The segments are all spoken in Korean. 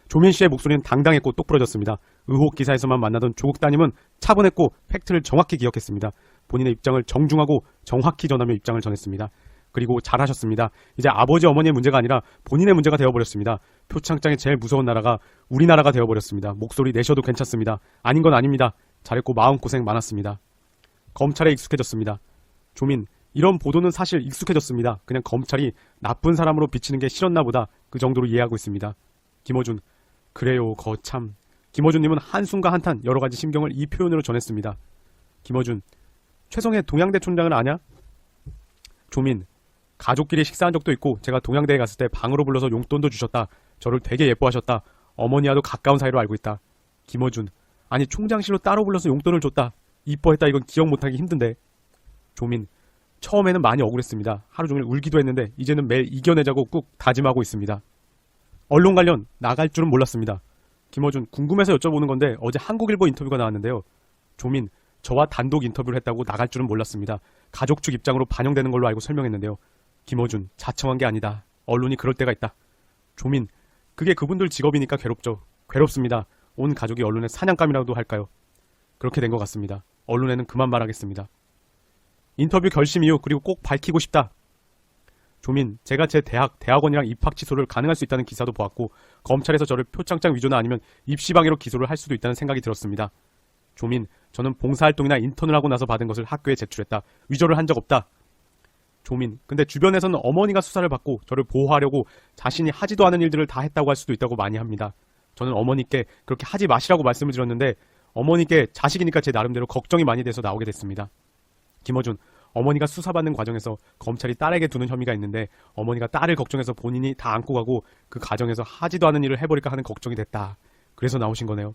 조민 씨의 목소리는 당당했고 똑부러졌습니다. 의혹 기사에서만 만나던 조국 따님은 차분했고 팩트를 정확히 기억했습니다. 본인의 입장을 정중하고 정확히 전하며 입장을 전했습니다. 그리고 잘하셨습니다. 이제 아버지 어머니의 문제가 아니라 본인의 문제가 되어버렸습니다. 표창장에 제일 무서운 나라가 우리나라가 되어버렸습니다. 목소리 내셔도 괜찮습니다. 아닌 건 아닙니다. 잘했고 마음고생 많았습니다. 검찰에 익숙해졌습니다. 조민, 이런 보도는 사실 익숙해졌습니다. 그냥 검찰이 나쁜 사람으로 비치는 게 싫었나 보다, 그 정도로 이해하고 있습니다. 김어준, 그래요 거참. 김어준님은 한숨과 한탄 여러가지 심경을 이 표현으로 전했습니다. 김어준, 최성해 동양대 촌장을 아냐? 조민, 가족끼리 식사한 적도 있고 제가 동양대에 갔을 때 방으로 불러서 용돈도 주셨다. 저를 되게 예뻐하셨다. 어머니와도 가까운 사이로 알고 있다. 김어준, 아니 총장실로 따로 불러서 용돈을 줬다. 이뻐했다. 이건 기억 못하기 힘든데. 조민, 처음에는 많이 억울했습니다. 하루 종일 울기도 했는데 이제는 매일 이겨내자고 꾹 다짐하고 있습니다. 언론 관련 나갈 줄은 몰랐습니다. 김어준, 궁금해서 여쭤보는 건데 어제 한국일보 인터뷰가 나왔는데요. 조민, 저와 단독 인터뷰를 했다고 나갈 줄은 몰랐습니다. 가족 측 입장으로 반영되는 걸로 알고 설명했는데요. 김어준, 자청한 게 아니다. 언론이 그럴 때가 있다. 조민, 그게 그분들 직업이니까 괴롭죠. 괴롭습니다. 온 가족이 언론의 사냥감이라도 할까요? 그렇게 된 것 같습니다. 언론에는 그만 말하겠습니다. 인터뷰 결심 이유, 그리고 꼭 밝히고 싶다. 조민, 제가 제 대학원이랑 입학 취소를 가능할 수 있다는 기사도 보았고 검찰에서 저를 표창장 위조나 아니면 입시방해로 기소를 할 수도 있다는 생각이 들었습니다. 조민, 저는 봉사활동이나 인턴을 하고 나서 받은 것을 학교에 제출했다. 위조를 한 적 없다. 조민, 근데 주변에서는 어머니가 수사를 받고 저를 보호하려고 자신이 하지도 않은 일들을 다 했다고 할 수도 있다고 많이 합니다. 저는 어머니께 그렇게 하지 마시라고 말씀을 드렸는데 어머니께 자식이니까 제 나름대로 걱정이 많이 돼서 나오게 됐습니다. 김어준, 어머니가 수사받는 과정에서 검찰이 딸에게 두는 혐의가 있는데 어머니가 딸을 걱정해서 본인이 다 안고 가고 그 과정에서 하지도 않은 일을 해버릴까 하는 걱정이 됐다. 그래서 나오신 거네요.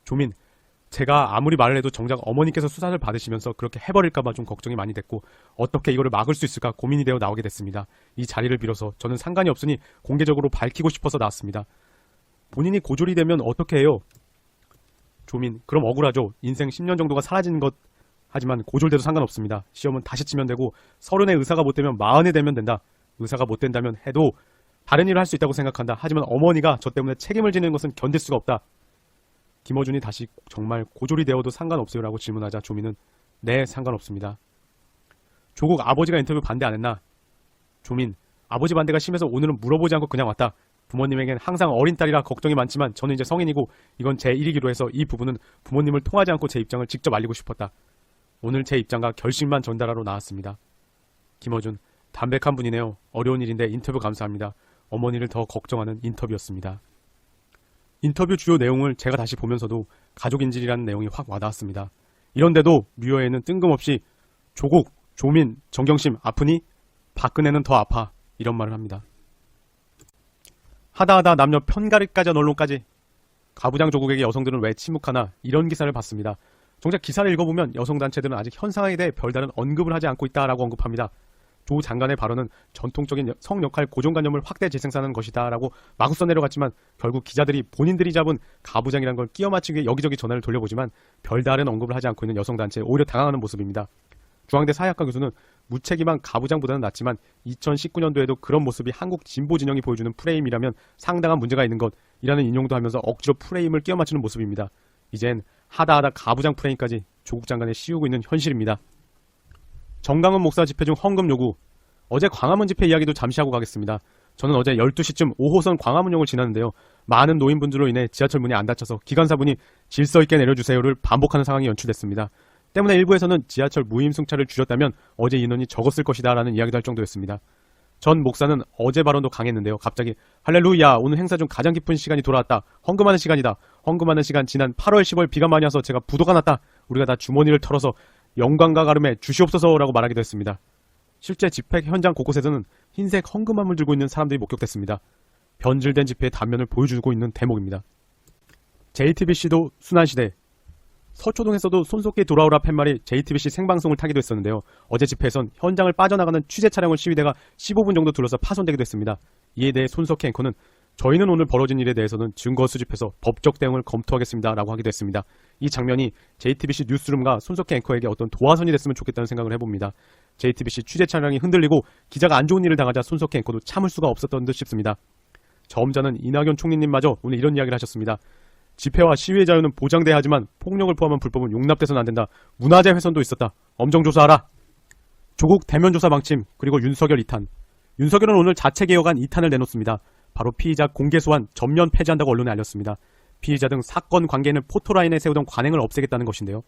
조민, 제가 아무리 말을 해도 정작 어머니께서 수사를 받으시면서 그렇게 해버릴까봐 좀 걱정이 많이 됐고 어떻게 이거를 막을 수 있을까 고민이 되어 나오게 됐습니다. 이 자리를 빌어서 저는 상관이 없으니 공개적으로 밝히고 싶어서 나왔습니다. 본인이 고졸이 되면 어떻게 해요? 조민, 그럼 억울하죠. 인생 10년 정도가 사라지는 것. 하지만 고졸돼도 상관없습니다. 시험은 다시 치면 되고 30에 의사가 못 되면 40에 되면 된다. 의사가 못 된다면 해도 다른 일을 할 수 있다고 생각한다. 하지만 어머니가 저 때문에 책임을 지는 것은 견딜 수가 없다. 김어준이 다시 정말 고졸이 되어도 상관없어요? 라고 질문하자 조민은 네, 상관없습니다. 조국 아버지가 인터뷰 반대 안 했나? 조민, 아버지 반대가 심해서 오늘은 물어보지 않고 그냥 왔다. 부모님에겐 항상 어린 딸이라 걱정이 많지만 저는 이제 성인이고 이건 제 일이기로 해서 이 부분은 부모님을 통하지 않고 제 입장을 직접 알리고 싶었다. 오늘 제 입장과 결심만 전달하러 나왔습니다. 김어준, 담백한 분이네요. 어려운 일인데 인터뷰 감사합니다. 어머니를 더 걱정하는 인터뷰였습니다. 인터뷰 주요 내용을 제가 다시 보면서도 가족인질이라는 내용이 확 와닿았습니다. 이런데도 류여에는 뜬금없이 조국, 조민, 정경심 아프니? 박근혜는 더 아파. 이런 말을 합니다. 하다하다 남녀 편가르기까지 언론까지. 가부장 조국에게 여성들은 왜 침묵하나? 이런 기사를 봤습니다. 정작 기사를 읽어보면 여성단체들은 아직 현 상황에 대해 별다른 언급을 하지 않고 있다라고 언급합니다. 조 장관의 발언은 전통적인 성역할 고정관념을 확대 재생산하는 것이다 라고 마구 써내려갔지만 결국 기자들이 본인들이 잡은 가부장이라는 걸 끼워 맞추기 위해 여기저기 전화를 돌려보지만 별다른 언급을 하지 않고 있는 여성단체에 오히려 당황하는 모습입니다. 중앙대 사회학과 교수는 무책임한 가부장보다는 낫지만 2019년도에도 그런 모습이 한국 진보 진영이 보여주는 프레임이라면 상당한 문제가 있는 것이라는 인용도 하면서 억지로 프레임을 끼워 맞추는 모습입니다. 이젠 하다하다 가부장 프레임까지 조국 장관에 씌우고 있는 현실입니다. 정강훈 목사 집회 중 헌금 요구. 어제 광화문 집회 이야기도 잠시 하고 가겠습니다. 저는 어제 12시쯤 5호선 광화문역을 지났는데요. 많은 노인분들로 인해 지하철 문이 안 닫혀서 기관사분이 질서 있게 내려주세요를 반복하는 상황이 연출됐습니다. 때문에 일부에서는 지하철 무임승차를 줄였다면 어제 인원이 적었을 것이다 라는 이야기도 할 정도였습니다. 전 목사는 어제 발언도 강했는데요. 갑자기 할렐루야, 오늘 행사 중 가장 깊은 시간이 돌아왔다. 헌금하는 시간이다. 헌금하는 시간 지난 8월 10월 비가 많이 와서 제가 부도가 났다. 우리가 다 주머니를 털어서 영광과 가름에 주시옵소서라고 말하기도 했습니다. 실제 집회 현장 곳곳에서는 흰색 헌금함을 들고 있는 사람들이 목격됐습니다. 변질된 집회의 단면을 보여주고 있는 대목입니다. JTBC도 순환시대. 서초동에서도 손석희 돌아오라 팻말이 JTBC 생방송을 타기도 했었는데요. 어제 집회에선 현장을 빠져나가는 취재 차량을 시위대가 15분 정도 둘러서 파손되기도 했습니다. 이에 대해 손석희 앵커는 저희는 오늘 벌어진 일에 대해서는 증거 수집해서 법적 대응을 검토하겠습니다 라고 하기도 했습니다. 이 장면이 JTBC 뉴스룸과 손석희 앵커에게 어떤 도화선이 됐으면 좋겠다는 생각을 해봅니다. JTBC 취재 차량이 흔들리고 기자가 안 좋은 일을 당하자 손석희 앵커도 참을 수가 없었던 듯 싶습니다. 점잖은 이낙연 총리님마저 오늘 이런 이야기를 하셨습니다. 집회와 시위의 자유는 보장돼야 하지만 폭력을 포함한 불법은 용납돼서는 안 된다. 문화재 훼손도 있었다. 엄정 조사하라. 조국 대면 조사 방침 그리고 윤석열 2탄. 윤석열은 오늘 자체 개혁안 2탄을 내놓습니다. 바로 피의자 공개 소환 전면 폐지한다고 언론에 알렸습니다. 피의자 등 사건 관계인을 포토라인에 세우던 관행을 없애겠다는 것인데요.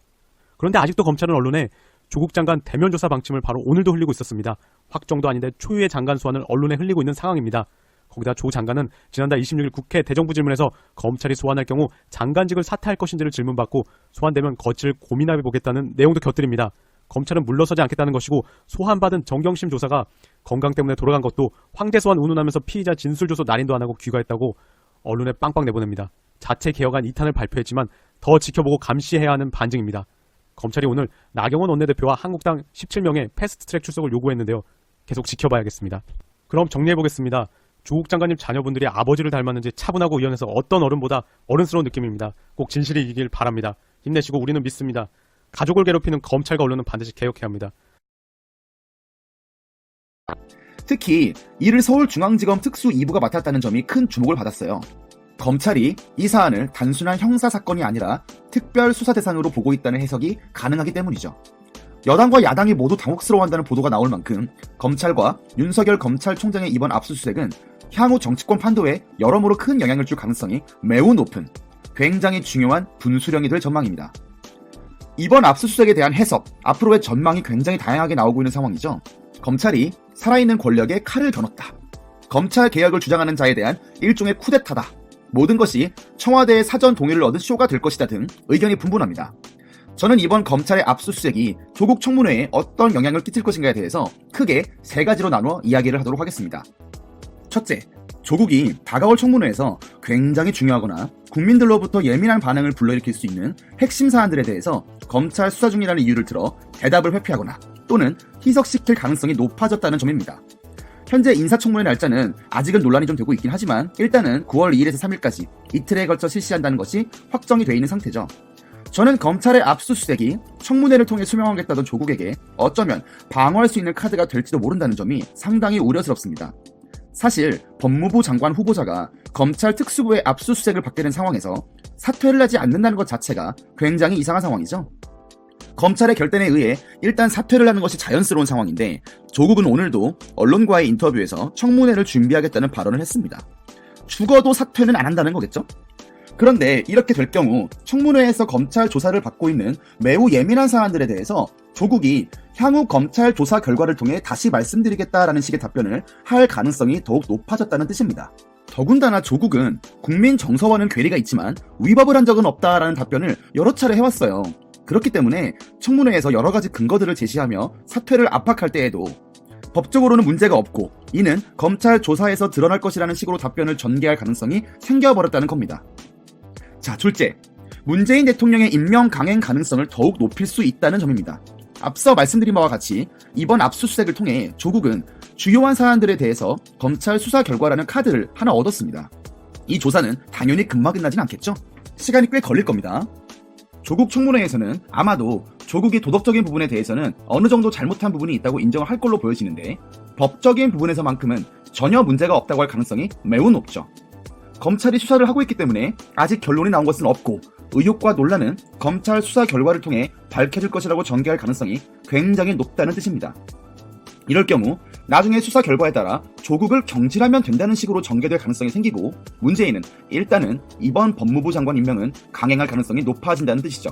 그런데 아직도 검찰은 언론에 조국 장관 대면 조사 방침을 바로 오늘도 흘리고 있었습니다. 확정도 아닌데 초유의 장관 소환을 언론에 흘리고 있는 상황입니다. 거기다 조 장관은 지난달 26일 국회 대정부 질문에서 검찰이 소환할 경우 장관직을 사퇴할 것인지를 질문받고 소환되면 거칠 고민해보겠다는 내용도 곁들입니다. 검찰은 물러서지 않겠다는 것이고 소환받은 정경심 조사가 건강 때문에 돌아간 것도 황제 소환 운운하면서 피의자 진술조서 날인도 안 하고 귀가했다고 언론에 빵빵 내보냅니다. 자체 개혁안 2탄을 발표했지만 더 지켜보고 감시해야 하는 반증입니다. 검찰이 오늘 나경원 원내대표와 한국당 17명의 패스트트랙 출석을 요구했는데요. 계속 지켜봐야겠습니다. 그럼 정리해보겠습니다. 조국 장관님 자녀분들이 아버지를 닮았는지 차분하고 유연해서 어떤 어른보다 어른스러운 느낌입니다. 꼭 진실이 이기길 바랍니다. 힘내시고 우리는 믿습니다. 가족을 괴롭히는 검찰과 언론은 반드시 개혁해야 합니다. 특히 이를 서울중앙지검 특수 2부가 맡았다는 점이 큰 주목을 받았어요. 검찰이 이 사안을 단순한 형사사건이 아니라 특별 수사 대상으로 보고 있다는 해석이 가능하기 때문이죠. 여당과 야당이 모두 당혹스러워한다는 보도가 나올 만큼 검찰과 윤석열 검찰총장의 이번 압수수색은 향후 정치권 판도에 여러모로 큰 영향을 줄 가능성이 매우 높은 굉장히 중요한 분수령이 될 전망입니다. 이번 압수수색에 대한 해석, 앞으로의 전망이 굉장히 다양하게 나오고 있는 상황이죠. 검찰이 살아있는 권력에 칼을 겨눴다. 검찰 개혁을 주장하는 자에 대한 일종의 쿠데타다. 모든 것이 청와대의 사전 동의를 얻은 쇼가 될 것이다 등 의견이 분분합니다. 저는 이번 검찰의 압수수색이 조국 청문회에 어떤 영향을 끼칠 것인가에 대해서 크게 세 가지로 나누어 이야기를 하도록 하겠습니다. 첫째, 조국이 다가올 청문회에서 굉장히 중요하거나 국민들로부터 예민한 반응을 불러일으킬 수 있는 핵심 사안들에 대해서 검찰 수사 중이라는 이유를 들어 대답을 회피하거나 또는 희석시킬 가능성이 높아졌다는 점입니다. 현재 인사청문회 날짜는 아직은 논란이 좀 되고 있긴 하지만 일단은 9월 2일에서 3일까지 이틀에 걸쳐 실시한다는 것이 확정이 돼 있는 상태죠. 저는 검찰의 압수수색이 청문회를 통해 소명하겠다던 조국에게 어쩌면 방어할 수 있는 카드가 될지도 모른다는 점이 상당히 우려스럽습니다. 사실 법무부 장관 후보자가 검찰 특수부의 압수수색을 받게 된 상황에서 사퇴를 하지 않는다는 것 자체가 굉장히 이상한 상황이죠. 검찰의 결단에 의해 일단 사퇴를 하는 것이 자연스러운 상황인데 조국은 오늘도 언론과의 인터뷰에서 청문회를 준비하겠다는 발언을 했습니다. 죽어도 사퇴는 안 한다는 거겠죠? 그런데 이렇게 될 경우 청문회에서 검찰 조사를 받고 있는 매우 예민한 사안들에 대해서 조국이 향후 검찰 조사 결과를 통해 다시 말씀드리겠다라는 식의 답변을 할 가능성이 더욱 높아졌다는 뜻입니다. 더군다나 조국은 국민 정서와는 괴리가 있지만 위법을 한 적은 없다라는 답변을 여러 차례 해왔어요. 그렇기 때문에 청문회에서 여러 가지 근거들을 제시하며 사퇴를 압박할 때에도 법적으로는 문제가 없고 이는 검찰 조사에서 드러날 것이라는 식으로 답변을 전개할 가능성이 생겨버렸다는 겁니다. 자, 둘째, 문재인 대통령의 임명 강행 가능성을 더욱 높일 수 있다는 점입니다. 앞서 말씀드린 바와 같이 이번 압수수색을 통해 조국은 주요한 사안들에 대해서 검찰 수사 결과라는 카드를 하나 얻었습니다. 이 조사는 당연히 금방 끝나진 않겠죠? 시간이 꽤 걸릴 겁니다. 조국 청문회에서는 아마도 조국이 도덕적인 부분에 대해서는 어느 정도 잘못한 부분이 있다고 인정을 할 걸로 보여지는데 법적인 부분에서만큼은 전혀 문제가 없다고 할 가능성이 매우 높죠. 검찰이 수사를 하고 있기 때문에 아직 결론이 나온 것은 없고 의혹과 논란은 검찰 수사 결과를 통해 밝혀질 것이라고 전개할 가능성이 굉장히 높다는 뜻입니다. 이럴 경우 나중에 수사 결과에 따라 조국을 경질하면 된다는 식으로 전개될 가능성이 생기고 문재인은 일단은 이번 법무부 장관 임명은 강행할 가능성이 높아진다는 뜻이죠.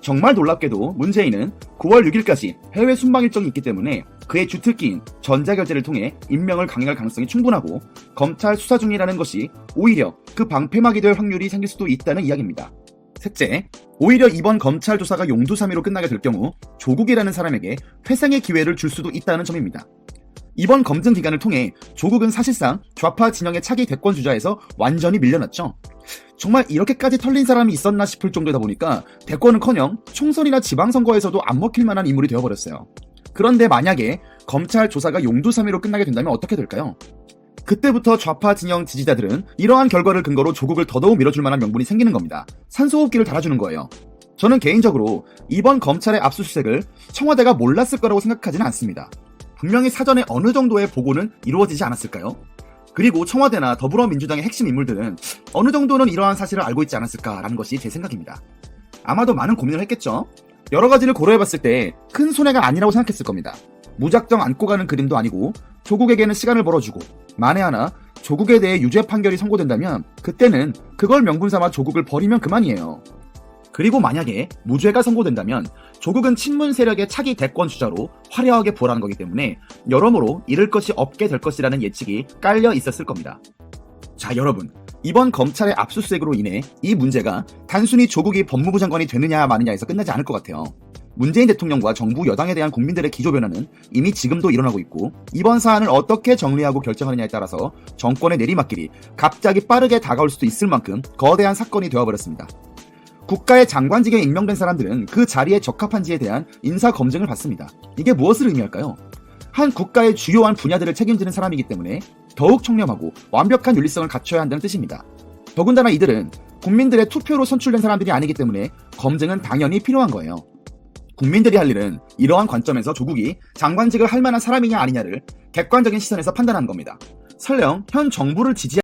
정말 놀랍게도 문재인은 9월 6일까지 해외 순방 일정이 있기 때문에 그의 주특기인 전자결제를 통해 임명을 강행할 가능성이 충분하고 검찰 수사 중이라는 것이 오히려 그 방패막이 될 확률이 생길 수도 있다는 이야기입니다. 셋째, 오히려 이번 검찰 조사가 용두사미로 끝나게 될 경우 조국이라는 사람에게 회생의 기회를 줄 수도 있다는 점입니다. 이번 검증 기간을 통해 조국은 사실상 좌파 진영의 차기 대권 주자에서 완전히 밀려났죠. 정말 이렇게까지 털린 사람이 있었나 싶을 정도다 보니까 대권은커녕 총선이나 지방선거에서도 안 먹힐 만한 인물이 되어버렸어요. 그런데 만약에 검찰 조사가 용두사미로 끝나게 된다면 어떻게 될까요? 그때부터 좌파 진영 지지자들은 이러한 결과를 근거로 조국을 더더욱 밀어줄 만한 명분이 생기는 겁니다. 산소호흡기를 달아주는 거예요. 저는 개인적으로 이번 검찰의 압수수색을 청와대가 몰랐을 거라고 생각하지는 않습니다. 분명히 사전에 어느 정도의 보고는 이루어지지 않았을까요? 그리고 청와대나 더불어민주당의 핵심 인물들은 어느 정도는 이러한 사실을 알고 있지 않았을까라는 것이 제 생각입니다. 아마도 많은 고민을 했겠죠? 여러 가지를 고려해봤을 때 큰 손해가 아니라고 생각했을 겁니다. 무작정 안고 가는 그림도 아니고 조국에게는 시간을 벌어주고 만에 하나 조국에 대해 유죄 판결이 선고된다면 그때는 그걸 명분 삼아 조국을 버리면 그만이에요. 그리고 만약에 무죄가 선고된다면 조국은 친문 세력의 차기 대권 주자로 화려하게 부활하는 거기 때문에 여러모로 잃을 것이 없게 될 것이라는 예측이 깔려 있었을 겁니다. 자, 여러분, 이번 검찰의 압수수색으로 인해 이 문제가 단순히 조국이 법무부 장관이 되느냐 마느냐에서 끝나지 않을 것 같아요. 문재인 대통령과 정부 여당에 대한 국민들의 기조변화는 이미 지금도 일어나고 있고 이번 사안을 어떻게 정리하고 결정하느냐에 따라서 정권의 내리막길이 갑자기 빠르게 다가올 수도 있을 만큼 거대한 사건이 되어버렸습니다. 국가의 장관직에 임명된 사람들은 그 자리에 적합한지에 대한 인사 검증을 받습니다. 이게 무엇을 의미할까요? 한 국가의 주요한 분야들을 책임지는 사람이기 때문에 더욱 청렴하고 완벽한 윤리성을 갖춰야 한다는 뜻입니다. 더군다나 이들은 국민들의 투표로 선출된 사람들이 아니기 때문에 검증은 당연히 필요한 거예요. 국민들이 할 일은 이러한 관점에서 조국이 장관직을 할 만한 사람이냐 아니냐를 객관적인 시선에서 판단하는 겁니다. 설령 현 정부를 지지하는